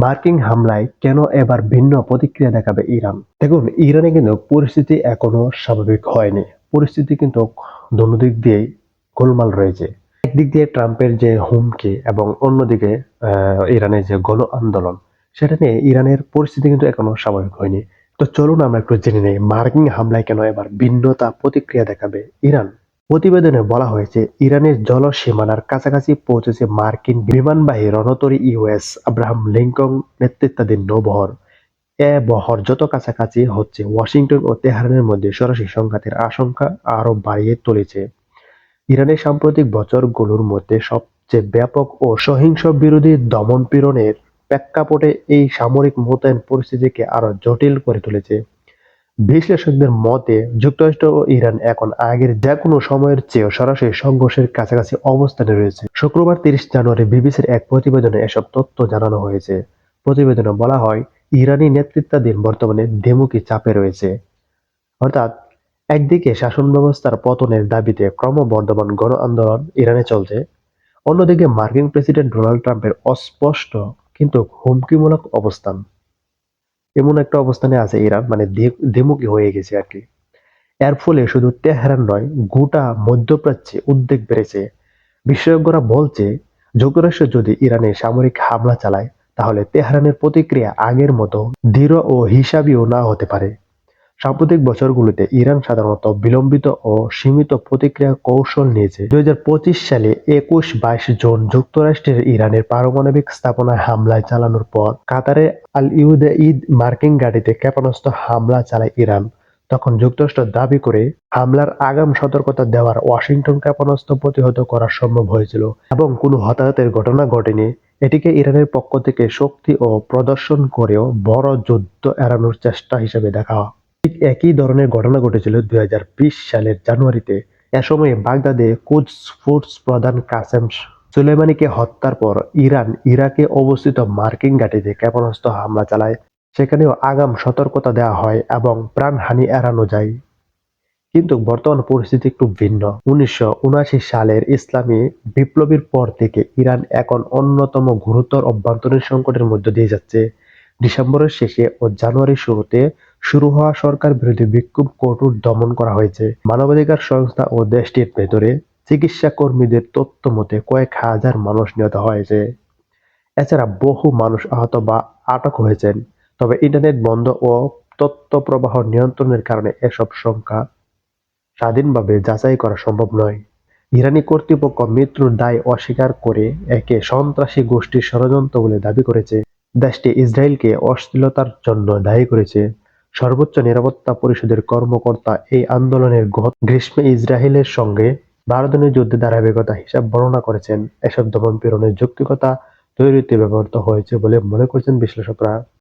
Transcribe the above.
মার্কিন হামলায় কেন এবার ভিন্ন প্রতিক্রিয়া দেখাবে ইরান? দেখুন, ইরানে কিন্তু পরিস্থিতি এখনো স্বাভাবিক হয়নি। পরিস্থিতি কিন্তু দোনো দিক দিয়েই গোলমাল রয়েছে। একদিক দিয়ে ট্রাম্পের যে হুমকি এবং অন্যদিকে ইরানের যে গণ আন্দোলন, সেটা নিয়ে ইরানের পরিস্থিতি কিন্তু এখনো স্বাভাবিক হয়নি। তো চলুন আমরা একটু জেনে নেই মার্কিন হামলায় কেন এবার ভিন্নতা প্রতিক্রিয়া দেখাবে ইরান। প্রতিবেদনে বলা হয়েছে ইরানের জলসীমানার কাছাকাছি পৌঁছেছে মার্কিন বিমানবাহী রণতরী ইউএস আব্রাহাম লিঙ্কন নেতৃত্বাধীন নৌবহর। এ বহর যত কাছাকাছি হচ্ছে, ওয়াশিংটন ও তেহরানের মধ্যে সরাসরি সংঘাতের আশঙ্কা আরো বাড়িয়ে তুলেছে। ইরানের সাম্প্রতিক বছরগুলোর মধ্যে সবচেয়ে ব্যাপক ও সহিংস বিরোধী দমন-পীড়নের প্রেক্ষাপটে এই সামরিক মোতায়েন পরিস্থিতিকে আরো জটিল করে তুলেছে। বিশ্লেষকদের মতে যুক্তরাষ্ট্র ও ইরান এখন আগের যেকোনো সময়ের চেয়েও সরাসরি সংঘর্ষের কাছাকাছি অবস্থানে রয়েছে। শুক্রবার ৩০ জানুয়ারি বিবিসির এক প্রতিবেদনে এসব তথ্য জানানো হয়েছে। প্রতিবেদনে বলা হয়, ইরানি নেতৃত্বাধীন বর্তমানে দ্বিমুখী চাপে রয়েছে। অর্থাৎ একদিকে শাসন ব্যবস্থার পতনের দাবিতে ক্রমবর্ধমান গণ আন্দোলন ইরানে চলছে, অন্যদিকে মার্কিন প্রেসিডেন্ট ডোনাল্ড ট্রাম্পের অস্পষ্ট কিন্তু হুমকিমূলক অবস্থান। এমন একটা অবস্থানে আছে ইরান, মানে দ্বিমুখী হয়ে গেছে আর কি। এর ফলে শুধু তেহরান নয়, গোটা মধ্যপ্রাচ্যে উদ্বেগ বেড়েছে। বিশেষজ্ঞরা বলছে, যুক্তরাষ্ট্র যদি ইরানে সামরিক হামলা চালায়, তাহলে তেহরানের প্রতিক্রিয়া আগের মতো দৃঢ় ও হিসাবিও না হতে পারে। সাম্প্রতিক বছরগুলোতে ইরান সাধারণত বিলম্বিত ও সীমিত প্রতিক্রিয়া কৌশল নিয়েছে। ২০২৫ সালে ২১-২২ জুন যুক্তরাষ্ট্রের ইরানের পারমাণবিক স্থাপনায় হামলা চালানোর পর কাতারের আল উদেইদ মার্কিন ঘাঁটিতে ক্ষেপণাস্ত্র হামলা চালায় ইরান। তখন যুক্তরাষ্ট্র দাবি করে হামলার আগাম সতর্কতা দেওয়ার ওয়াশিংটন ক্ষেপণাস্ত্র প্রতিহত করা সম্ভব হয়েছিল এবং কোনো হতাহতের ঘটনা ঘটেনি। এটিকে ইরানের পক্ষ থেকে শক্তি ও প্রদর্শন করেও বড় যুদ্ধ এড়ানোর চেষ্টা হিসেবে দেখা হয়। ঠিক একই ধরনের ঘটনা ঘটেছিল ২০২০ সালের জানুয়ারিতে। এ সময়ে বাগদাদে কুদস ফুডস প্রধান কাসেম সুলেমানিকে হত্যার পর ইরান ইরাকে অবস্থিত মার্কিন ঘাঁটিতে ক্ষেপণাস্ত্র হামলা চালায়। সেখানেও আগাম সতর্কতা দেওয়া হয় এবং প্রাণহানি এড়ানো যায়। কিন্তু বর্তমান পরিস্থিতি একটু ভিন্ন। ১৯৭৯ সালের ইসলামী বিপ্লবের পর থেকে ইরান এখন অন্যতম গুরুতর অভ্যন্তরীণ সংকটের মধ্য দিয়ে যাচ্ছে। ডিসেম্বরের শেষে ও জানুয়ারির শুরুতে শুরু হওয়া সরকার বিরোধী বিক্ষোভ কঠোর দমন করা হয়েছে। মানবাধিকার সংস্থা ও দেশটির ভেতরে চিকিৎসা কর্মীদের তথ্য মতে কয়েক হাজার মানুষ নিহত হয়েছে। এছাড়া বহু মানুষ আহত বা আটক হয়েছেন। তবে ইন্টারনেট বন্ধ ও তথ্য প্রবাহ নিয়ন্ত্রণের কারণে এসব সংখ্যা স্বাধীনভাবে যাচাই করা সম্ভব নয়। ইরানি কর্তৃপক্ষ মৃত্যুর দায় অস্বীকার করে একে সন্ত্রাসী গোষ্ঠীর ষড়যন্ত্র বলে দাবি করেছে। দেশটি ইসরায়েলকে অশ্লীলতার জন্য দায়ী করেছে। সর্বোচ্চ নিরাপত্তা পরিষদের কর্মকর্তা এই আন্দোলনের গত গ্রীষ্মে ইসরায়েলের সঙ্গে ১২ দিনের যুদ্ধের ধারাবাহিকতা হিসাব বর্ণনা করেছেন। এসব দমন-পীড়নের যৌক্তিকতা তৈরিতে ব্যবহৃত হয়েছে বলে মনে করছেন বিশ্লেষকরা।